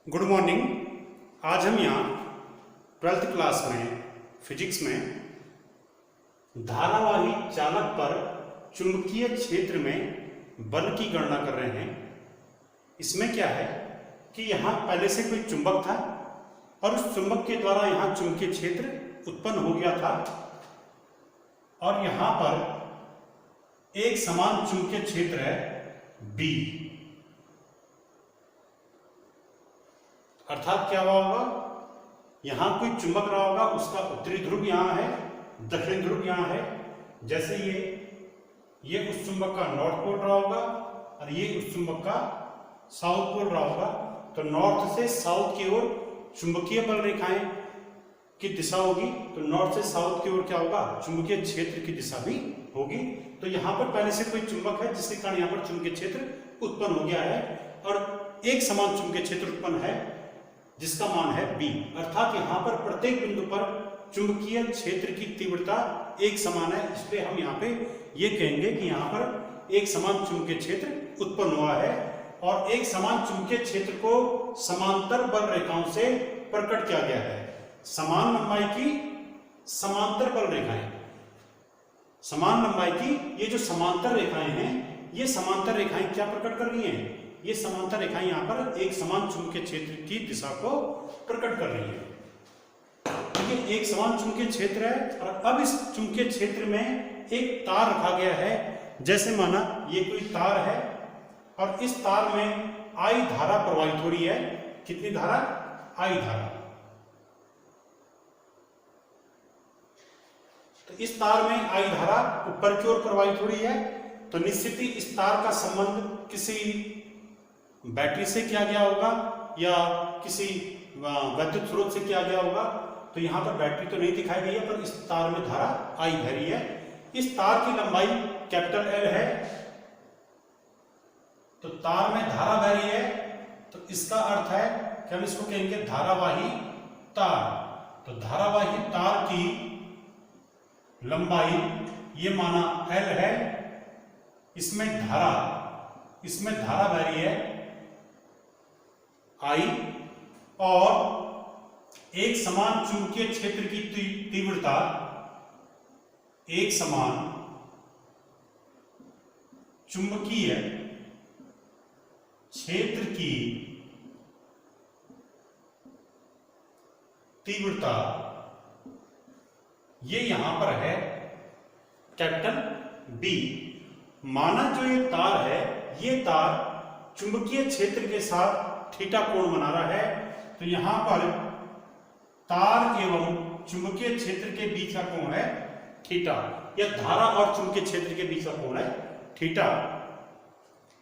Good morning. आज हम यहाँ 12th क्लास में फिजिक्स में धारावाही चालक पर चुंबकीय क्षेत्र में बल की गणना कर रहे हैं। इसमें क्या है कि यहाँ पहले से कोई चुंबक था और उस चुंबक के द्वारा यहाँ चुंबकीय क्षेत्र उत्पन्न हो गया था और यहाँ पर एक समान चुंबकीय क्षेत्र है B। अर्थात क्या हुआ होगा, यहां कोई चुंबक रहा होगा, उसका उत्तरी ध्रुव यहां है, दक्षिण ध्रुव यहां है। जैसे ये उस चुंबक का नॉर्थ पोल रहा होगा और ये उस चुंबक का साउथ पोल रहा होगा। तो नॉर्थ से साउथ की ओर चुंबकीय बल रेखाएं की दिशा होगी, तो नॉर्थ से साउथ की ओर क्या होगा, चुंबकीय क्षेत्र की दिशा भी होगी। तो यहाँ पर पहले से कोई चुंबक है जिसके कारण यहाँ पर चुंबकीय क्षेत्र उत्पन्न हो गया है और एक समान चुंबकीय क्षेत्र उत्पन्न है जिसका मान है B। अर्थात यहाँ पर प्रत्येक बिंदु पर चुंबकीय क्षेत्र की तीव्रता एक समान है, इसलिए हम यहाँ पे ये कहेंगे कि यहाँ पर एक समान चुंबकीय क्षेत्र उत्पन्न हुआ है। और एक समान चुंबकीय क्षेत्र को समांतर बल रेखाओं से प्रकट किया गया है। समान लंबाई की समांतर बल रेखाएं, समान लंबाई की ये जो समांतर रेखाएं हैं, ये समांतर रेखाएं क्या प्रकट कर रही हैं, ये समांतर रेखाएं यहाँ पर एक समान चुंबकीय क्षेत्र की दिशा को प्रकट कर रही है। ये एक समान चुंबकीय क्षेत्र है और अब इस चुंबकीय क्षेत्र में एक तार रखा गया है। जैसे माना ये कोई तार है और इस तार में I धारा प्रवाहित हो रही है। कितनी धारा? I धारा। तो इस तार में I धारा ऊपर की ओर प्रवाहित हो रही है। तो निश्चित ही इस तार का संबंध किसी बैटरी से किया गया होगा या किसी विद्युत स्रोत से किया गया होगा। तो यहाँ पर बैटरी तो नहीं दिखाई गई है, पर इस तार में धारा I बह रही है। इस तार की लंबाई कैपिटल L है, तो तार में धारा बह रही है, तो इसका अर्थ है कि हम इसको कहेंगे धारावाही तार। तो धारावाही तार की लंबाई ये माना L है, इसमें धारा बह रही है I और एक समान चुंबकीय क्षेत्र की तीव्रता, एक समान चुंबकीय क्षेत्र की तीव्रता ये यहां पर है कैपिटल B। माना जो ये तार है, ये तार चुंबकीय क्षेत्र के साथ थीटा कोण बना रहा है। तो यहां पर तार एवं चुंबकीय क्षेत्र के बीच का कोण है थीटा, या धारा और चुंबकीय क्षेत्र के बीच का कोण है थीटा।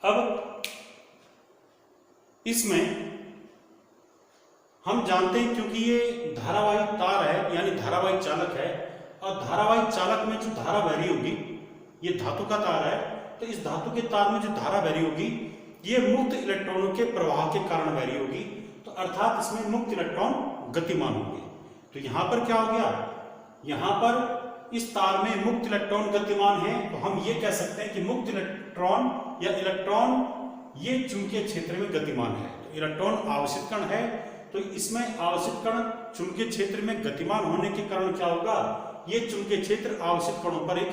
अब इसमें हम जानते हैं, क्योंकि ये धारावाही तार है यानी धारावाही चालक है, और धारावाही चालक में जो धारा बह रही होगी, ये धातु का तार है, तो इस धातु के तार में जो धारा बह रही होगी ये मुक्त इलेक्ट्रॉनों के प्रवाह के कारण बह रही होगी। तो अर्थात इसमें मुक्त इलेक्ट्रॉन गतिमान होंगे। तो यहां पर क्या हो गया, यहां पर इस तार में मुक्त इलेक्ट्रॉन गतिमान है, तो हम ये कह सकते हैं कि मुक्त इलेक्ट्रॉन या इलेक्ट्रॉन ये चुंबकीय क्षेत्र में गतिमान है। तो इलेक्ट्रॉन आवेशित कण है, तो इसमें आवेशित कण चुंबकीय क्षेत्र में गतिमान होने के कारण क्या होगा, ये चुंबकीय क्षेत्र आवेशित कणों पर एक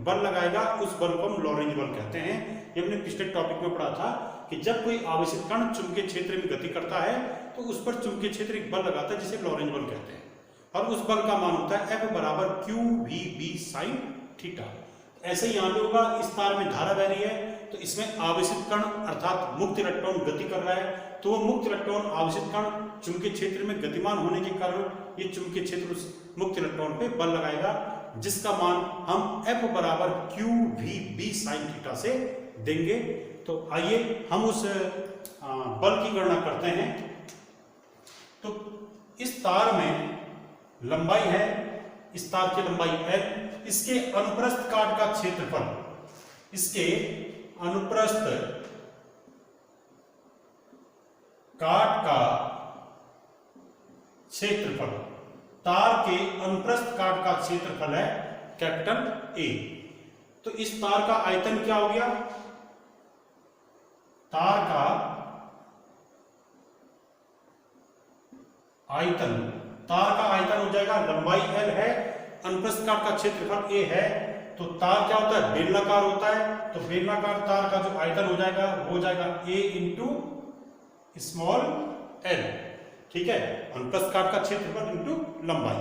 बल लगाएगा। उस बल को हम लॉरेंज बल कहते हैं। ये हमने पिछले टॉपिक में पढ़ा था कि जब कोई आवेशित कण चुंबकीय क्षेत्र में गति करता है तो उस पर चुंबकीय क्षेत्र एक बल लगाता है जिसे लॉरेंज बल कहते हैं, और उस बल का मान होता है F बराबर QVB sin थीटा। ऐसे ही यहां भी होगा, इस तार में धारा बह रही है, तो इसमें आवेशित कण अर्थात मुक्त इलेक्ट्रॉन गति कर रहा है, तो वो मुक्त इलेक्ट्रॉन आवेशित कण चुंबकीय क्षेत्र में गतिमान होने के कारण ये चुंबकीय क्षेत्र उस मुक्त इलेक्ट्रॉन पे बल लगाएगा, जिसका मान हम F बराबर QVB sin थीटा से देंगे। तो आइए हम उस बल की गणना करते हैं। तो इस तार में लंबाई है, इस तार की लंबाई L, इसके अनुप्रस्थ काट का क्षेत्रफल, इसके अनुप्रस्थ काट का क्षेत्रफल, तार के अनुप्रस्थ काट का क्षेत्रफल है कैपिटल A। तो इस तार का आयतन क्या हो गया, तार का आयतन, तार का आयतन हो जाएगा, लंबाई l है, अनुप्रस्थ काट का क्षेत्रफल a है, तो तार क्या होता है, बेलनाकार होता है, तो बेलनाकार तार का जो आयतन हो जाएगा वो हो जाएगा a इंटू स्मॉल l, ठीक है, अनुप्रस्थ काट का क्षेत्रफल इंटू लंबाई।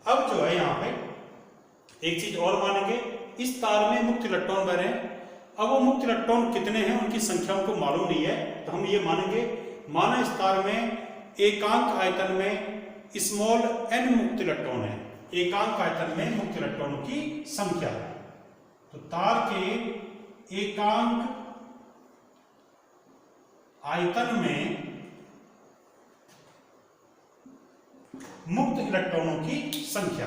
अब जो है यहाँ पे एक चीज और मानेंगे, इस तार में मुक्त इलेक्ट्रॉन बह रहे हैं। अब वो मुक्त इलेक्ट्रॉन कितने हैं उनकी संख्या हमको मालूम नहीं है, तो हम ये मानेंगे, माना इस तार में एकांक आयतन में स्मॉल n मुक्त इलेक्ट्रॉन है, एकांक आयतन में मुक्त इलेक्ट्रॉनों की संख्या, तो तार के एकांक आयतन में मुक्त इलेक्ट्रॉनों की संख्या,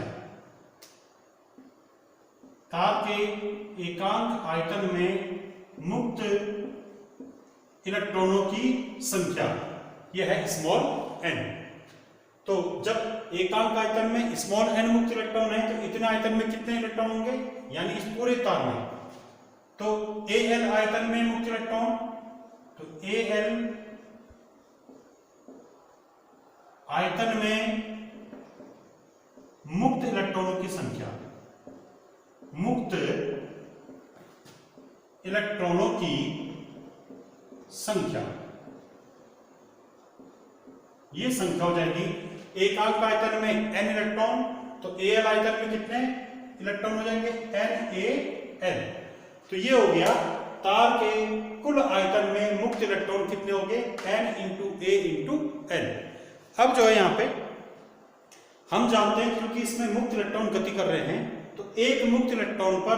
तार के एकांक आयतन में मुक्त इलेक्ट्रॉनों की संख्या, यह है स्मॉल n। तो जब एकांक आयतन में स्मॉल n मुक्त इलेक्ट्रॉन है तो इतने आयतन में कितने इलेक्ट्रॉन होंगे, यानी इस पूरे तार में, तो Al आयतन में मुक्त इलेक्ट्रॉन, तो Al आयतन में मुक्त इलेक्ट्रॉनों की संख्या, मुक्त इलेक्ट्रॉनों की संख्या, ये संख्या हो जाएगी एकांक आयतन में n इलेक्ट्रॉन, तो Al आयतन में कितने इलेक्ट्रॉन हो जाएंगे, NaL। तो ये हो गया तार के कुल आयतन में मुक्त इलेक्ट्रॉन कितने हो गए, n into a into l। अब जो है यहाँ पे हम जानते हैं, क्योंकि इसमें मुक्त इलेक्ट्रॉन गति कर रहे हैं, तो एक मुक्त इलेक्ट्रॉन पर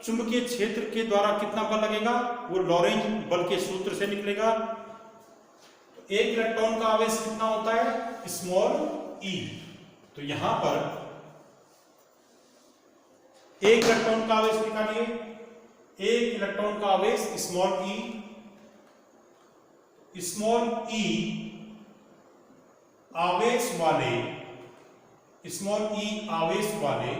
चुंबकीय क्षेत्र के द्वारा कितना बल लगेगा, वो लॉरेंज बल के सूत्र से निकलेगा। तो एक इलेक्ट्रॉन का आवेश कितना होता है, स्मॉल e, तो यहां पर एक इलेक्ट्रॉन का आवेश निकालिए, एक इलेक्ट्रॉन का आवेश स्मॉल e आवेश वाले, स्मॉल e आवेश वाले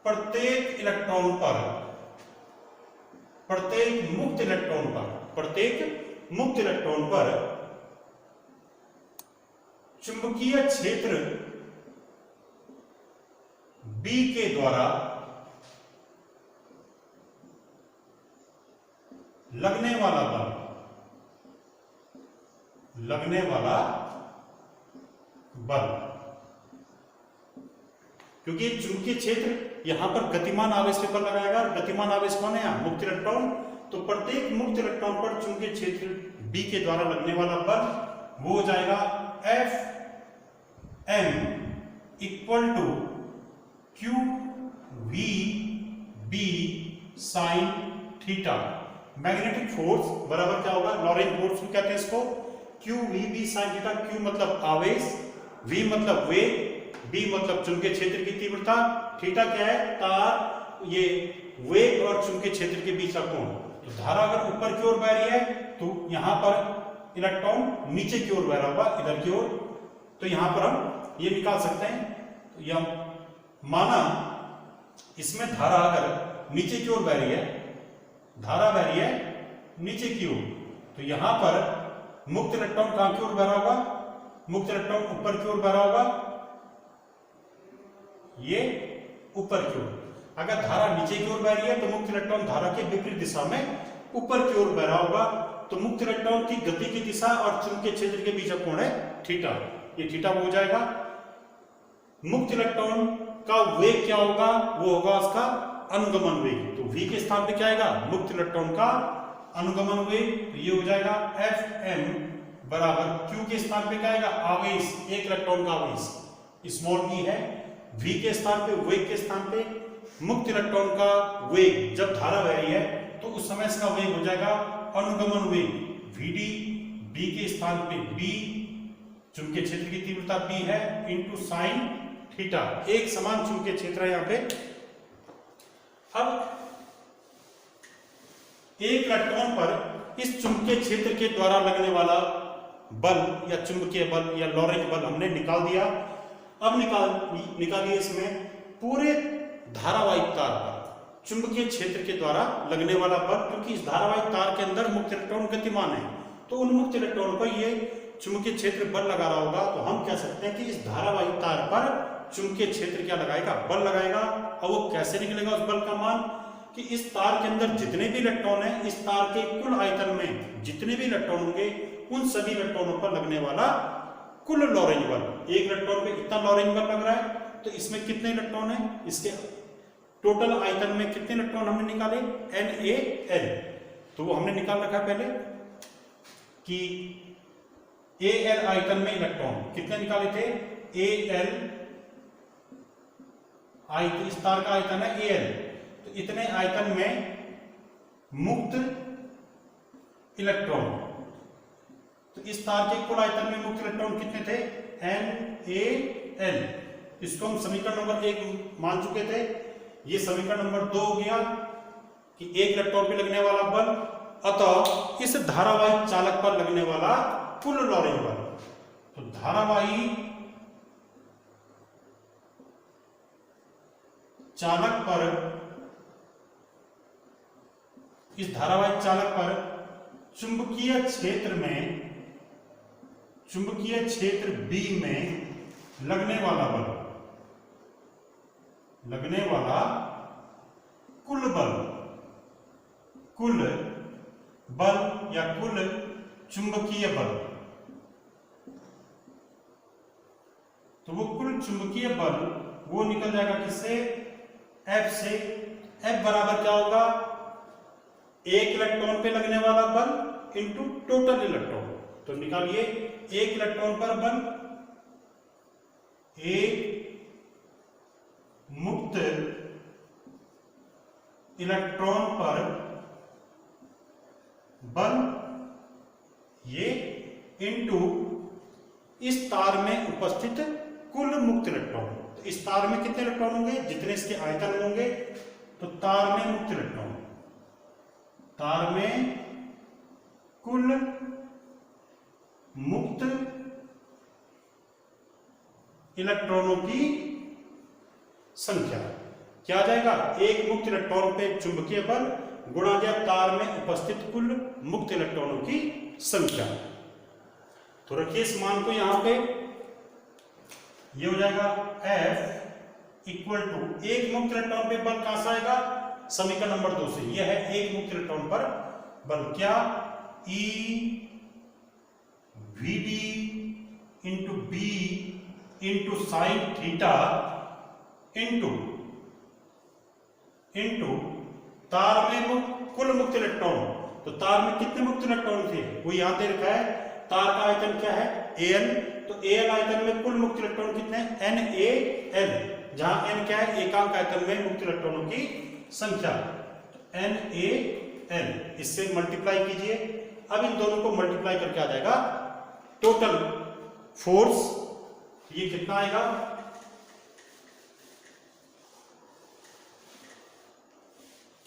प्रत्येक इलेक्ट्रॉन पर, प्रत्येक मुक्त इलेक्ट्रॉन पर, प्रत्येक मुक्त इलेक्ट्रॉन पर चुंबकीय क्षेत्र B के द्वारा लगने वाला बल, लगने वाला बल, क्योंकि चुंबकीय क्षेत्र यहां पर गतिमान आवेश पे बल लगाएगा, गतिमान आवेश कौन है, यहां मुक्त इलेक्ट्रॉन, तो प्रत्येक मुक्त इलेक्ट्रॉन पर चुंबकीय क्षेत्र B के द्वारा लगने वाला बल वो हो जाएगा Fm equal to QVB sine theta. Magnetic force बराबर क्या होगा, लॉरेंज फोर्स कहते हैं इसको, QVB साइन थीटा। Q मतलब आवेश, V मतलब वेग, B मतलब चुंबकीय क्षेत्र की तीव्रता, थीटा क्या है, तार, ये वेग और चुंबकीय क्षेत्र के बीच का कोण। तो धारा अगर ऊपर की ओर बह रही है तो यहां पर इलेक्ट्रॉन नीचे की ओर बह रहा होगा, इधर की ओर, तो यहां पर हम ये निकाल सकते हैं। तो यह माना इसमें धारा अगर नीचे की ओर बह रही है, धारा बह रही है नीचे की ओर, तो यहां पर मुक्त इलेक्ट्रॉन कहां की ओर बह रहा होगा, मुक्त इलेक्ट्रॉन ऊपर की ओर बह रहा होगा, ये ऊपर की ओर। अगर धारा नीचे की ओर बह रही है तो मुक्त इलेक्ट्रॉन धारा के विपरीत दिशा में ऊपर की ओर बह रहा होगा, तो मुक्त इलेक्ट्रॉन की गति की दिशा और चुंबकीय क्षेत्र के बीच का कोण है थीटा, ये थीटा हो जाएगा। मुक्त इलेक्ट्रॉन का वेग क्या होगा, वो होगा उसका अनुगमन वेग, तो v के स्थान पे क्या आएगा, मुक्त इलेक्ट्रॉन का अनुगमन वेग, तो ये हो जाएगा Fm बराबर q के स्थान पे क्या आएगा, आवेश, एक इलेक्ट्रॉन का आवेश स्मॉल e है, v के स्थान पे, वेग के स्थान पे मुक्त इलेक्ट्रॉन का वेग, जब धारा बह रही है तो उस समय इसका वेग हो जाएगा अनुगमन वेग Vd, b के स्थान पे b, चुंबकीय क्षेत्र की तीव्रता b है, इंटू साइन थीटा, एक समान चुंबकीय क्षेत्र है यहाँ पे। अब एक इलेक्ट्रॉन पर इस चुंबकीय क्षेत्र के द्वारा लगने वाला बल या चुंबकीय बल या लॉरेंज बल हमने निकाल दिया। अब निकालिए इसमें पूरे धारावाहिक तार पर चुंबकीय क्षेत्र के द्वारा लगने वाला बल, क्योंकि इस धारावाहिक तार के अंदर मुक्त इलेक्ट्रॉन गतिमान है तो उन्मुक्त इलेक्ट्रॉन पर ये चुंबकीय क्षेत्र बल लगा रहा होगा, तो हम कह सकते हैं कि इस धारावाही तार पर चुंबकीय क्षेत्र क्या लगाएगा, बल लगाएगा। और वो कैसे निकलेगा उस बल का मान, कि इस तार के अंदर जितने भी इलेक्ट्रॉन हैं, इस तार के कुल आयतन में जितने भी इलेक्ट्रॉन होंगे, उन सभी इलेक्ट्रॉनों पर लगने वाला कुल लॉरेंज बल, एक इलेक्ट्रॉन पे इतना लॉरेंज बल लग रहा है, तो इसमें कितने इलेक्ट्रॉन हैं, इसके टोटल आयतन में कितने इलेक्ट्रॉन हमने निकाले, NaL। तो वो हमने निकाल रखा है पहले कि Al आयतन में इलेक्ट्रॉन कितने निकाले थे, Al आयतन, इस तार का आयतन है Al, तो इतने आयतन में मुक्त इलेक्ट्रॉन, तो इस तार के कुल आयतन में मुक्त इलेक्ट्रॉन कितने थे, NaL। इसको हम समीकरण नंबर 1 मान चुके थे। ये समीकरण नंबर 2 हो गया कि एक इलेक्ट्रॉन पे लगने वाला बल, अतः इस धारावाही चालक पर लगने वाला कुल लॉरेंज बल। तो धारावाही चालक पर, इस धारावाही चालक पर चुंबकीय क्षेत्र में, चुंबकीय क्षेत्र B में लगने वाला बल, लगने वाला कुल बल, कुल बल या कुल चुंबकीय बल, तो वो कुल चुंबकीय बल वो निकल जाएगा किससे, F से। F बराबर क्या होगा, एक इलेक्ट्रॉन पे लगने वाला बल इंटू टोटल इलेक्ट्रॉन। तो निकालिए, एक इलेक्ट्रॉन पर बल, एक मुक्त इलेक्ट्रॉन पर बल, ये इंटू इस तार में उपस्थित कुल मुक्त इलेक्ट्रॉन। तो इस तार में कितने इलेक्ट्रॉन होंगे, जितने इसके आयतन होंगे, तो तार में मुक्त इलेक्ट्रॉन, तार में कुल मुक्त इलेक्ट्रॉनों की संख्या क्या आ जाएगा, एक मुक्त इलेक्ट्रॉन पे चुंबकीय बल गुणा दिया तार में उपस्थित कुल मुक्त इलेक्ट्रॉनों की संख्या। तो रखिए इस मान को यहां पे, ये हो जाएगा F इक्वल टू, एक मुक्त इलेक्ट्रॉन पे बल कहां से आएगा, समीकरण नंबर 2 से। यह है एक मुक्त इलेक्ट्रॉन पर बल, क्या, E VD into B into sine theta into तार में कुल मुक्त इलेक्ट्रॉन। तो तार में कितने मुक्त इलेक्ट्रॉन थे, वो यहां दे रखा है। तार का आयतन क्या है, Al, तो Al आयतन में कुल मुक्त इलेक्ट्रॉन कितने हैं, NaL, जहां N क्या है, एकांक आयतन में मुक्त इलेक्ट्रॉनों की संख्या, NaL। इससे मल्टीप्लाई कीजिए, अब इन दोनों को मल्टीप्लाई करके आ जाएगा टोटल फोर्स, ये कितना आएगा,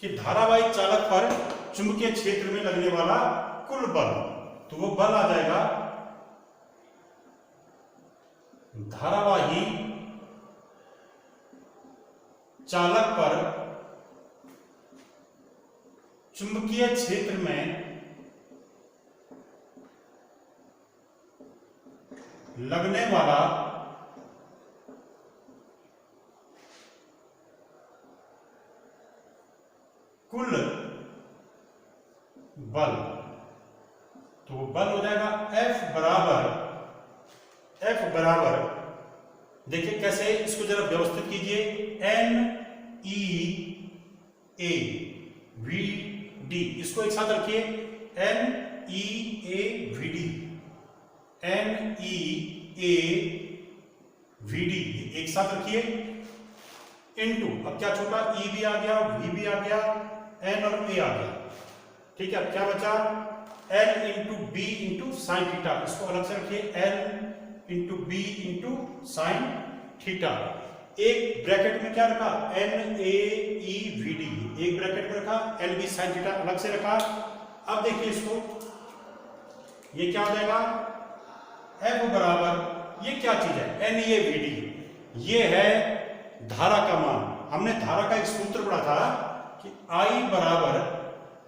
कि धारावाही चालक पर चुंबकीय क्षेत्र में लगने वाला कुल बल, तो वो बल आ जाएगा धारावाही चालक पर चुंबकीय क्षेत्र में लगने वाला कुल बल, तो वो बल हो जाएगा F बराबर, देखिए कैसे, इसको जरा व्यवस्थित कीजिए, NeAVD, इसको एक साथ रखिए, NeAVD, NeAVD एक साथ रखिए, इनटू, अब क्या छोटा, E भी आ गया, V भी आ गया, N और A आ गया, ठीक है। अब क्या बचा, L into B into sine theta, इसको अलग से रखिए, L into B into sine theta. एक ब्रैकेट में क्या रखा, NaEVD, एक ब्रैकेट में रखा, LB साइन थीटा अलग से रखा। अब देखिए इसको, ये क्या हो जाएगा, F बराबर, ये क्या चीज है, NeAVD, ये है धारा का मान। हमने धारा का एक सूत्र पढ़ा था कि I बराबर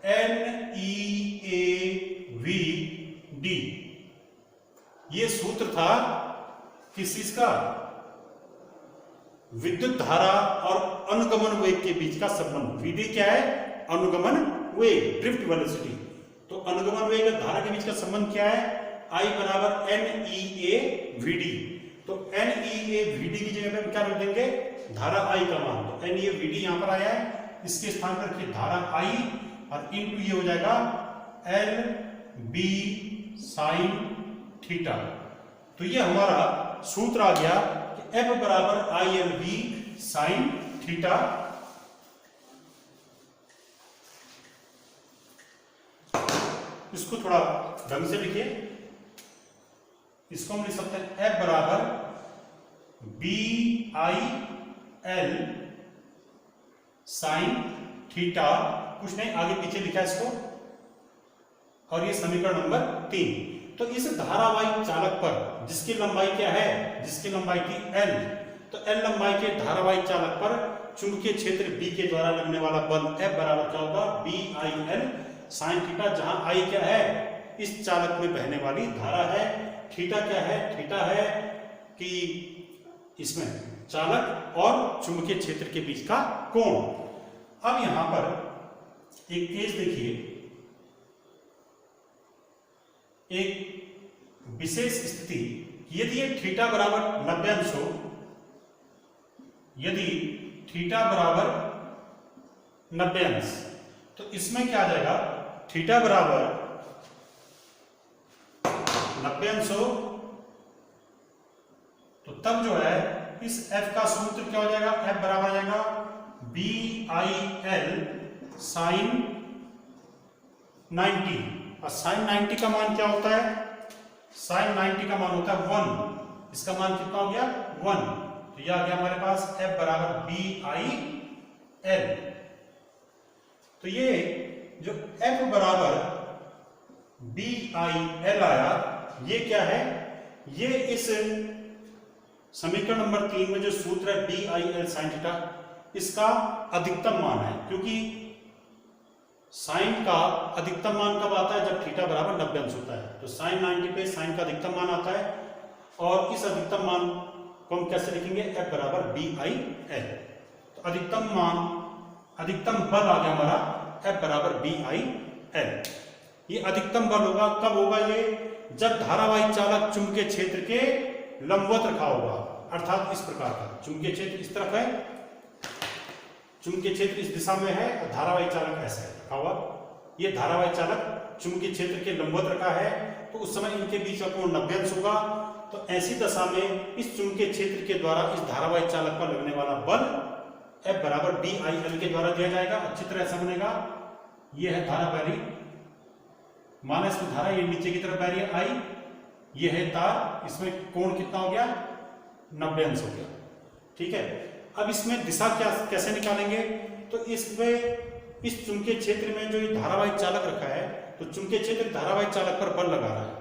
NeAV था किस चीज का, विद्युत धारा और अनुगमन वेग के बीच का संबंध। वीडी क्या है, अनुगमन वेग, ड्रिफ्ट वेलोसिटी। तो अनुगमन वेग और धारा के बीच का संबंध क्या है, I बराबर N E A V D. तो N E A V D की जगह पे क्या रख देंगे, धारा I का मान। तो N E A V D यहां पर आया है, इसके स्थान पर रखिए धारा I और इनटू ये हो जाएगा एल बी साइन थीटा। तो ये हमारा सूत्र आ गया कि F बराबर I L B sine theta. इसको थोड़ा ढंग से लिखिए, इसको हम लिख सकते हैं F बराबर B I L sine theta, कुछ नहीं आगे पीछे लिखा है इसको, और ये समीकरण नंबर 3। तो इस धारावाही चालक पर जिसकी लंबाई क्या है, जिसकी लंबाई थी L, तो L लंबाई के धारावाही चालक पर चुंबकीय क्षेत्र B के द्वारा लगने वाला बल F बराबर क्या होगा, B I L sine theta, जहां I क्या है, इस चालक में बहने वाली धारा है, थीटा क्या है, थीटा है कि इसमें चालक और चुंबकीय क्षेत्र के बीच का कोण। अब यहां पर एक केस देखिए, एक विशेष स्थिति, यदि ये थीटा बराबर 90 अंश हो, यदि थीटा बराबर 90 अंश, तो इसमें क्या आ जाएगा, थीटा बराबर 90 अंश हो तो तब जो है इस F का सूत्र क्या हो जाएगा, F बराबर आ जाएगा बी आई एल साइन 90। और साइन 90 का मान क्या होता है, साइन 90 का मान होता है 1, इसका मान कितना हो गया 1। तो यह आ गया हमारे पास F बराबर बी आई एल। तो ये जो F बराबर बी आई एल आया, ये क्या है, ये इस समीकरण नंबर 3 में जो सूत्र है B I L sine theta, इसका अधिकतम मान है, क्योंकि साइन का अधिकतम मान कब आता है, जब थीटा बराबर 90 अंश होता है। तो साइन 90 पे साइन का अधिकतम मान आता है, और इस अधिकतम मान को हम कैसे लिखेंगे, F बराबर बी आई एल। तो अधिकतम मान, अधिकतम बल आ गया हमारा F बराबर बी आई एल। ये अधिकतम बल होगा कब होगा, ये जब धारावाही चालक चुंबकीय क्षेत्र के लंबवत रखा होगा, अर्थात इस प्रकार का चुंबकीय क्षेत्र इस तरफ है, चुंबकीय क्षेत्र इस दिशा में है और धारावाही चालक ऐसा है रखा हुआ। ये धारावाही चालक चुंबकीय क्षेत्र के लंबवत रखा है, तो उस समय इनके बीच का कोण 90 अंश होगा। तो ऐसी दशा में इस चुंबकीय क्षेत्र के द्वारा इस धारावाही चालक पर लगने वाला बल F बराबर बी आई एल के द्वारा दिया जाएगा। अच्छी तरह ऐसा बनेगा, ये है धारा बह रही, माना इसमें धारा ये नीचे की तरफ बह रही है I, ये है तार, इसमें कोण कितना हो गया 90 अंश हो गया, ठीक है। अब इसमें दिशा क्या कैसे निकालेंगे, तो इसमें इस चुंबकीय क्षेत्र में जो ये धारावाही चालक रखा है, तो चुंबकीय क्षेत्र धारावाही चालक पर बल लगा रहा है,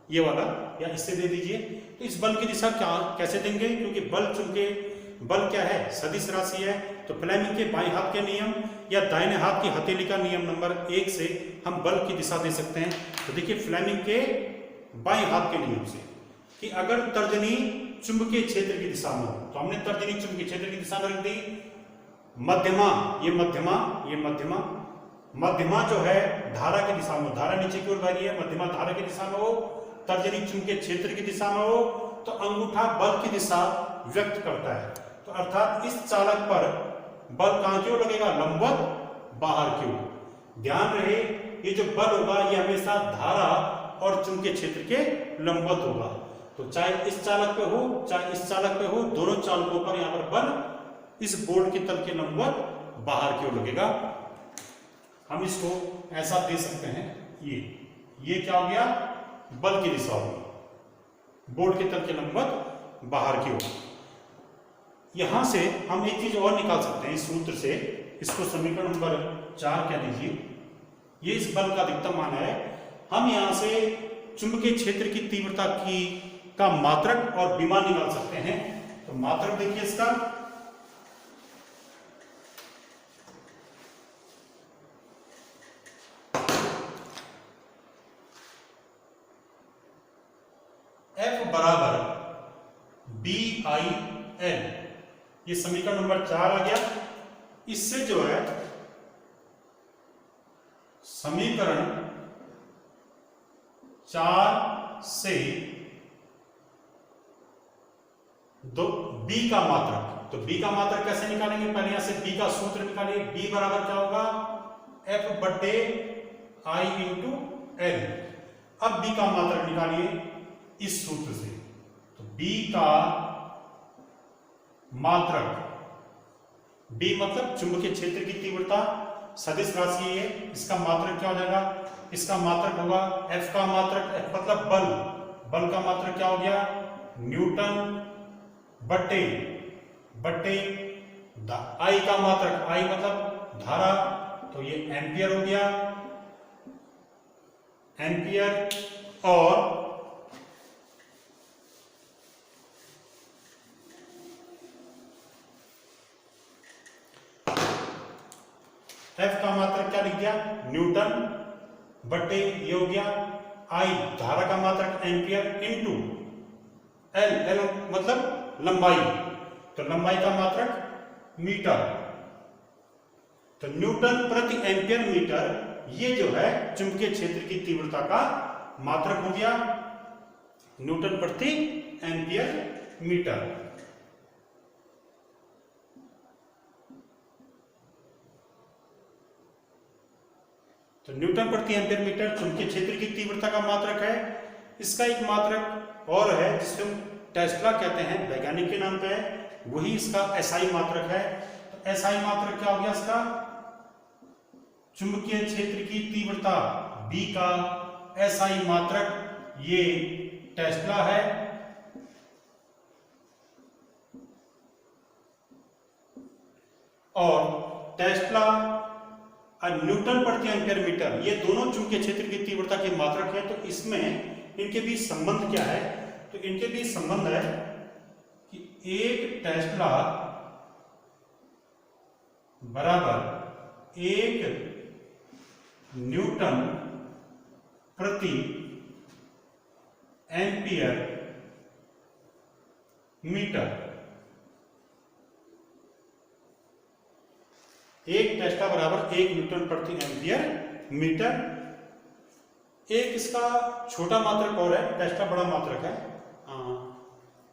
ये वाला, या इससे दे दीजिए। तो इस बल की दिशा क्या कैसे देंगे, क्योंकि बल चुंबकीय बल क्या है, सदिश राशि है। तो फ्लेमिंग के बाएं हाथ के नियम या दाहिने हाथ की हथेली का नियम नंबर 1 से हम बल की दिशा दे सकते हैं। तो देखिए फ्लेमिंग के बाएं हाथ के नियम से कि अगर तर्जनी चुंबकीय क्षेत्र की दिशा में हो, तो हमने तर्जनी चुंबकीय क्षेत्र की दिशा में रख दी मध्यमा, ये मध्यमा, ये मध्यमा, मध्यमा जो है धारा की दिशा में, धारा नीचे की ओर बह रही है, मध्यमा धारा की दिशा में हो, तर्जनी चुंबकीय क्षेत्र की दिशा में हो, तो अंगूठा बल की दिशा व्यक्त करता है। तो अर्थात इस चालक पर बल कहां की ओर लगेगा, लंबवत बाहर की ओर। ध्यान रहे ये जो बल होगा ये हमेशा धारा और चुंबकीय क्षेत्र के लंबवत होगा। तो चाहे इस चालक पे हो चाहे इस चालक पे हो, दोनों चालकों पर यहां पर बल इस बोर्ड के तल के लंबवत बाहर की ओर लगेगा। हम इसको ऐसा दे सकते हैं, ये क्या हो गया, बल की दिशा होगी, बोर्ड के तल के लंबवत बाहर की ओर। यहां से हम एक चीज और निकाल सकते हैं इस सूत्र से, इसको समीकरण नंबर 4 कह दीजिए, ये इस बल का अधिकतम मान है। हम यहां से चुंबकीय क्षेत्र की तीव्रता का मात्रक और विमान निकाल सकते हैं। तो मात्रक देखिए इसका, F बराबर बी आई एल, ये समीकरण नंबर 4 आ गया। इससे जो है समीकरण 4 से दो बी का मात्रक, तो बी का मात्रक कैसे निकालेंगे, पहले यहां से बी का सूत्र निकालिए। बी बराबर क्या होगा, एफ बटे आई इंटू एल। अब बी का मात्रक निकालिए इस सूत्र से, तो बी का मात्रक, बी मतलब चुंबकीय क्षेत्र की तीव्रता, सदिश राशि है, इसका मात्रक क्या हो जाएगा, इसका मात्रक होगा एफ का मात्रक, एफ मतलब बल, बल का मात्रक क्या हो गया, न्यूटन बटे आई का मात्रक, आई मतलब धारा, तो ये एंपियर हो गया, एंपियर, और एफ का मात्रक क्या लिख दिया, न्यूटन बटे ये हो गया आई, धारा का मात्रक एंपियर, इनटू एल, एल मतलब लंबाई, तो लंबाई का मात्रक मीटर, तो न्यूटन प्रति एंपियर मीटर, ये जो है चुंबकीय क्षेत्र की तीव्रता का मात्रक हो गया, न्यूटन प्रति एंपियर मीटर। तो न्यूटन प्रति एम्पियर मीटर चुंबकीय क्षेत्र की तीव्रता का मात्रक है। इसका एक मात्रक और है जिसे हम टेस्ला कहते हैं, वैज्ञानिक के नाम पे है, वही इसका एसआई मात्रक है। तो एसआई मात्रक क्या हो गया इसका, चुंबकीय क्षेत्र की तीव्रता बी का एसआई मात्रक, ये टेस्ला है, और टेस्ला और न्यूटन प्रति एम्पियर मीटर, ये दोनों चुंबकीय क्षेत्र की तीव्रता के मात्रक है। तो इसमें इनके बीच संबंध क्या है, तो इनके बीच संबंध है कि एक टेस्ला बराबर एक न्यूटन प्रति एम्पियर मीटर, एक टेस्ला बराबर एक न्यूटन प्रति एम्पियर मीटर। एक इसका छोटा मात्रक और है, टेस्ला बड़ा मात्रक है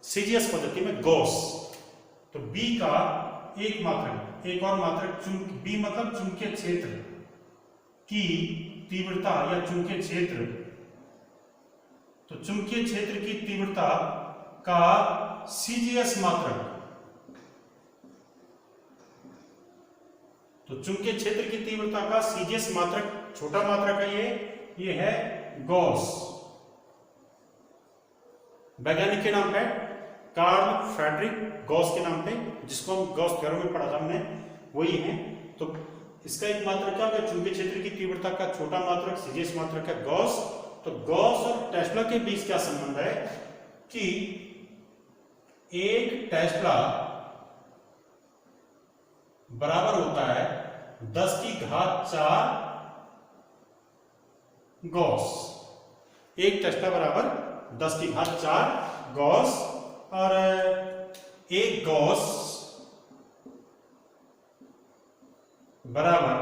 सीजीएस पद्धति में गॉस। तो बी का एक मात्रक, एक और मात्रक बी मतलब चुंबकीय क्षेत्र की तीव्रता या चुंबकीय क्षेत्र, तो चुंबकीय क्षेत्र की तीव्रता का सीजीएस मात्रक, तो चुंबकीय क्षेत्र की तीव्रता का सीजीएस मात्रक छोटा मात्रक है, ये है गॉस, वैज्ञानिक के नाम पे कार्ल फ्रेडरिक गॉस के नाम पे, जिसको हम गॉस थ्योरम में पढ़ा था हमने, वही है। तो इसका एक मात्रक क्या होगा, चुंबकीय क्षेत्र की तीव्रता का छोटा मात्रक सीजीएस मात्रक है गॉस। तो गॉस और टेस्ला के बीच क्या संबंध है कि एक टेस्ला बराबर होता है 10 की घात 4 गॉस, एक टेस्ला बराबर 10 की घात 4 गॉस, और एक गॉस बराबर,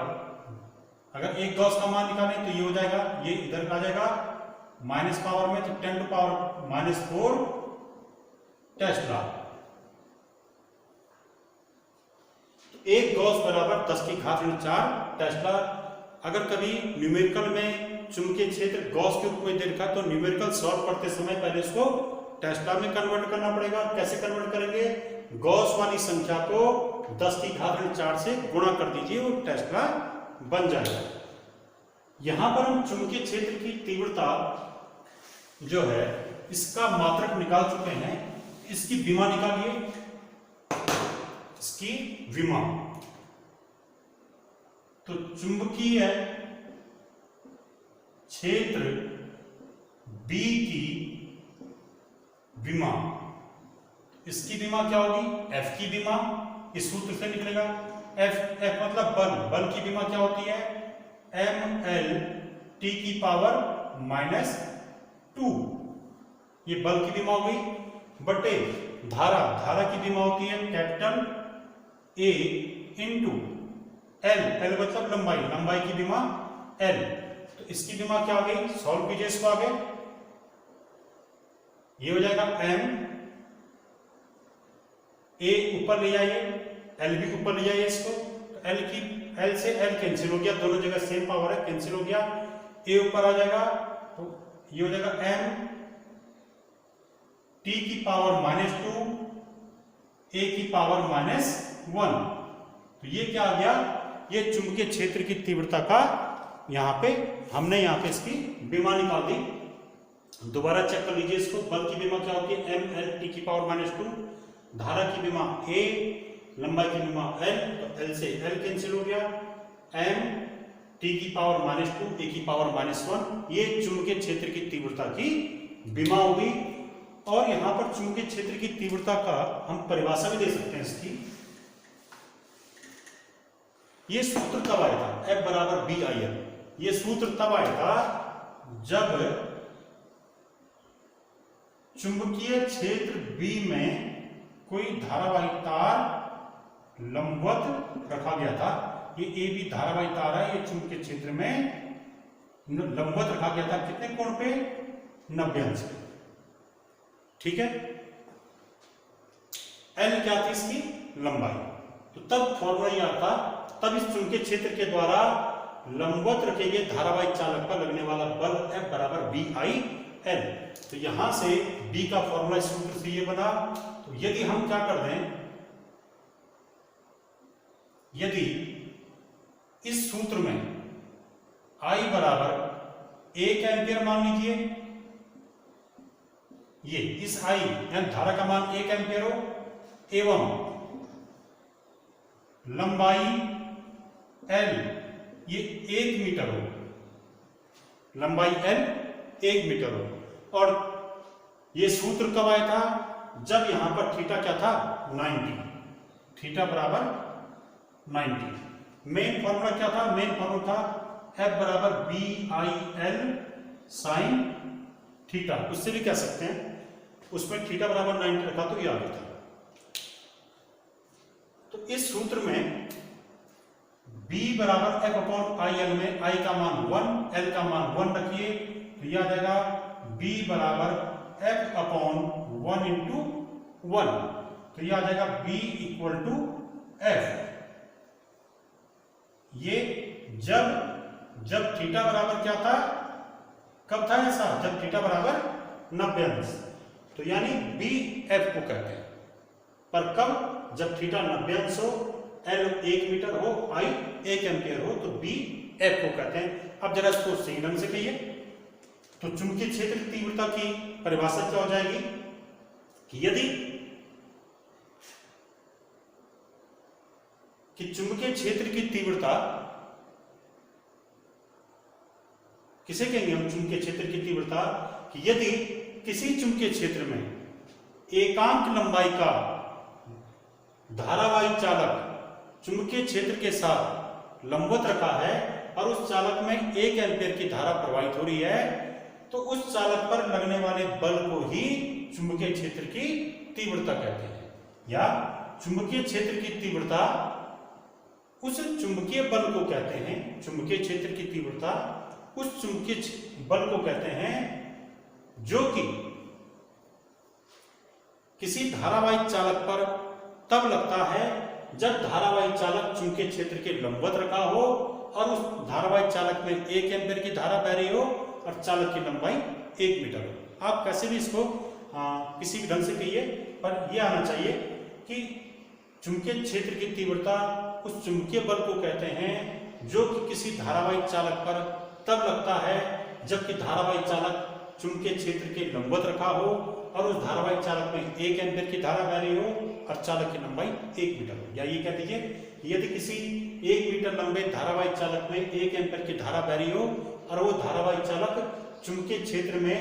अगर एक गॉस का मान निकालें तो ये हो जाएगा, ये इधर आ जाएगा माइनस पावर में, तो 10 टू पावर -4 टेस्ला। एक गॉस बराबर 10 की घात 4 टेस्ला। अगर कभी न्यूमेरिकल में चुंबकीय क्षेत्र गॉस के रूप में देखा तो न्यूमेरिकल सॉल्व करते समय पहले इसको टेस्ला में कन्वर्ट करना पड़ेगा। कैसे कन्वर्ट करेंगे, गॉस वाली संख्या को 10 की घात 4 से गुणा कर दीजिए, वो टेस्ला बन जाएगा। यहां पर हम चुंबकीय क्षेत्र की तीव्रता जो है इसका मात्रक निकाल चुके हैं, इसकी विमा निकालिए, इसकी विमा। तो चुंबकीय क्षेत्र B की विमा, इसकी विमा क्या होगी, F की विमा, इस सूत्र से निकलेगा। F मतलब बल, बल की विमा क्या होती है, ml t की पावर -2, ये बल की विमा हो गई, बटे धारा, धारा की विमा होती है capital A into L, L मतलब लंबाई, लंबाई की विमा एल। तो इसकी विमा क्या आ गई, सॉल्व कीजिए इसको आगे, ये हो जाएगा एम, ए ऊपर ले जाइए, एल भी ऊपर ले जाइए इसको, तो एल की, एल से एल कैंसिल हो गया, दोनों जगह सेम पावर है, कैंसिल हो गया, ए ऊपर आ जाएगा, तो ये हो जाएगा एम टी की पावर -2 ए की पावर -1। तो ये क्या आ गया, ये चुंबकीय क्षेत्र की तीव्रता का यहां पे हमने यहां पे इसकी विमा निकाल दी। दोबारा चेक कर लीजिए इसको, बल की विमा क्या होती है एम एल टी की पावर -2, धारा की विमा ए, लंबाई की विमा एल, तो एल से एल कैंसिल हो गया, एम टी की पावर -2 ए की पावर -1, ये चुंबकीय क्षेत्र की तीव्रता की विमा होगी। और यहां पर चुंबकीय क्षेत्र की तीव्रता का हम परिभाषा भी दे सकते हैं इसकी, ये सूत्र कब आया था, F बराबर बी आई एल, ये सूत्र तब आया था जब चुंबकीय क्षेत्र B में कोई धारावाही तार लंबवत रखा गया था। ये ए बी धारावाही तार है, ये चुंबकीय क्षेत्र में लंबवत रखा गया था, कितने कोण पे, 90 अंश पे, ठीक है। एल क्या थी इसकी लंबाई, तो तब फॉर्मूला ये आता, तब इस चुंबकीय क्षेत्र के द्वारा लंबवत रखे गए धारावाही चालक पर लगने वाला बल F बराबर बी आई एल। तो यहां से B का फॉर्मूला इस सूत्र से ये बना। तो यदि हम क्या कर दें, यदि इस सूत्र में I बराबर 1 एम्पियर मान लीजिए, ये इस I यानी धारा का मान 1 एम्पियर हो, एवं लंबाई L ये 1 मीटर हो, लंबाई L 1 मीटर हो, और ये सूत्र कब आया था, जब यहां पर थीटा क्या था 90, थीटा बराबर 90। मेन फॉर्मूला क्या था, मेन फॉर्मूला था F बराबर B I L sine theta, उससे भी कह सकते हैं, उसमें थीटा बराबर 90 रखा तो ये आ गया था। तो इस सूत्र में B बराबर F अपॉन आई एल में I का मान 1, L का मान 1 रखिए, तो यह आ जाएगा B बराबर F अपॉन 1 इंटू 1, तो यह आ जाएगा B इक्वल टू F। ये जब थीटा बराबर क्या था, कब था ऐसा, जब थीटा बराबर 90 अंश, तो यानी B F को कहते हैं, पर कब, जब थीटा 90 अंश हो, L 1 मीटर हो, I 1 एम्पियर हो, तो B F को कहते हैं। अब जरा इसको सही ढंग से कहिए, तो चुंबकीय क्षेत्र की तीव्रता की परिभाषा क्या हो जाएगी कि यदि चुंबकीय क्षेत्र की तीव्रता, किसे कहेंगे हम चुंबकीय क्षेत्र की तीव्रता, कि यदि किसी चुंबकीय क्षेत्र में एकांक लंबाई का धारावाही चालक चुंबकीय क्षेत्र के साथ लंबवत रखा है और उस चालक में 1 एम्पियर की धारा प्रवाहित हो रही है, तो उस चालक पर लगने वाले बल को ही चुंबकीय क्षेत्र की तीव्रता कहते हैं, या चुंबकीय क्षेत्र की तीव्रता उस चुंबकीय बल को कहते हैं, चुंबकीय क्षेत्र की तीव्रता उस चुंबकीय बल को कहते हैं जो कि किसी धारावाही चालक पर तब लगता है जब धारावाही चालक चुंबकीय क्षेत्र के लंबवत रखा हो और उस धारावाही चालक में 1 एम्पियर की धारा बह रही हो और चालक की लंबाई 1 मीटर हो। आप कैसे भी इसको किसी भी ढंग से कहिए, पर यह आना चाहिए कि चुंबकीय क्षेत्र की तीव्रता उस चुंबकीय बल को कहते हैं जो कि किसी धारावाही चालक पर तब लगता है जबकि धारावाही चालक चुंबकीय क्षेत्र के लंबवत रखा हो और उस धारावाही चालक में 1 एम्पियर की धारा बह रही हो और चालक की लंबाई 1 मीटर हो। या ये कह दीजिए यदि किसी 1 मीटर लंबे धारावाही चालक में 1 एम्पियर की धारा बह रही हो और वो धारावाही चालक चुंबकीय क्षेत्र में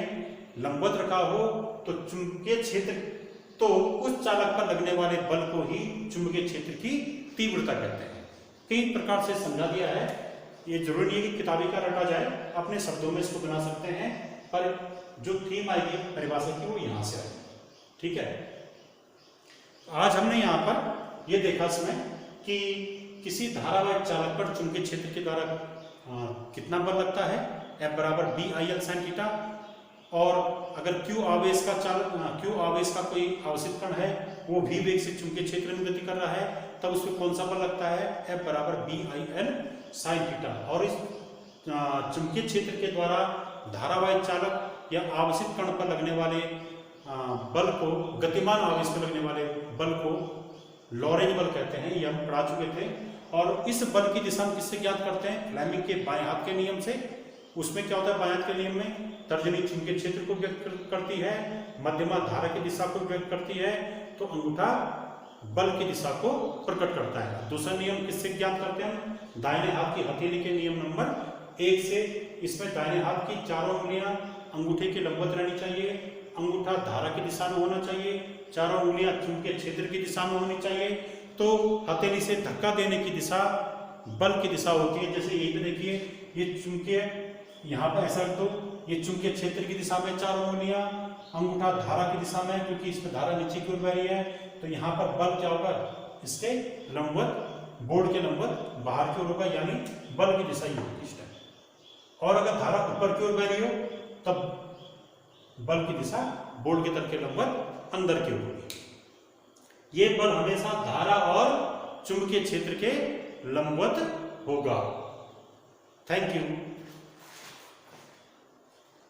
लंबवत रखा हो, तो चुंबकीय क्षेत्र, तो उस चालक पर लगने वाले बल को ही चुंबकीय क्षेत्र की तीव्रता कहते हैं। कई प्रकार से समझा दिया है, ये जरूरी नहीं है कि किताबी का रटा जाए, अपने शब्दों में इसको बना सकते हैं, पर जो थीम आएगी परिभाषा की वो यहाँ से आएगी। ठीक है, आज हमने यहाँ पर ये देखा इसमें कि किसी धारावाहिक चालक पर चुंबकीय क्षेत्र के द्वारा कितना बल लगता है, F बराबर B I L sine theta. और अगर Q आवेश का कोई आवेशित कण है वो v वेग से चुंबकीय क्षेत्र में गति कर रहा है, तब उसमें कौन सा बल लगता है, F बराबर B I L sine theta. और इस चुंबकीय क्षेत्र के द्वारा धारावाहिक चालक या आवेशित कण पर लगने वाले बल को, गतिमान आवेश पर लगने वाले बल को लॉरेंज बल कहते हैं, ये हम पढ़ा चुके थे। और इस बल की दिशा हम किससे ज्ञात करते हैं, फ्लेमिंग के बाएं हाथ के नियम से। उसमें क्या होता है, बाएं हाथ के नियम में तर्जनी चुंबकीय क्षेत्र को व्यक्त करती है, मध्यमा धारा की दिशा को व्यक्त करती है, तो अंगूठा बल की दिशा को प्रकट करता है। दूसरा नियम किससे ज्ञात करते हैं, दाहिने हाथ की हथेली के नियम नंबर 1 से। इसमें दाहिने हाथ की चारों उंगलियां अंगूठे के लंबवत रहनी चाहिए, अंगूठा धारा की दिशा में होना चाहिए, चारों उंगलियां चुंबकीय क्षेत्र की दिशा में होनी चाहिए। तो हथेली से धक्का देने की दिशा बल की दिशा होती है। जैसे यही पे देखिए, ये चुंबकीय, यहाँ पर ऐसा तो ये चुंबकीय क्षेत्र की दिशा में चारों उंगलियां, अंगूठा धारा की दिशा में, क्योंकि इसमें धारा नीचे की ओर बह रही है, तो यहाँ पर बल क्या होगा, इसके लंबवत, बोर्ड के लंबवत बाहर की ओर होगा, यानी बल की दिशा ये होगी इस टाइम। और अगर धारा ऊपर की ओर बह रही हो तब बल की दिशा बोर्ड के तल के लंबवत अंदर की ओर होगी। ये बल हमेशा धारा और चुंबकीय क्षेत्र के लंबवत होगा। Thank you.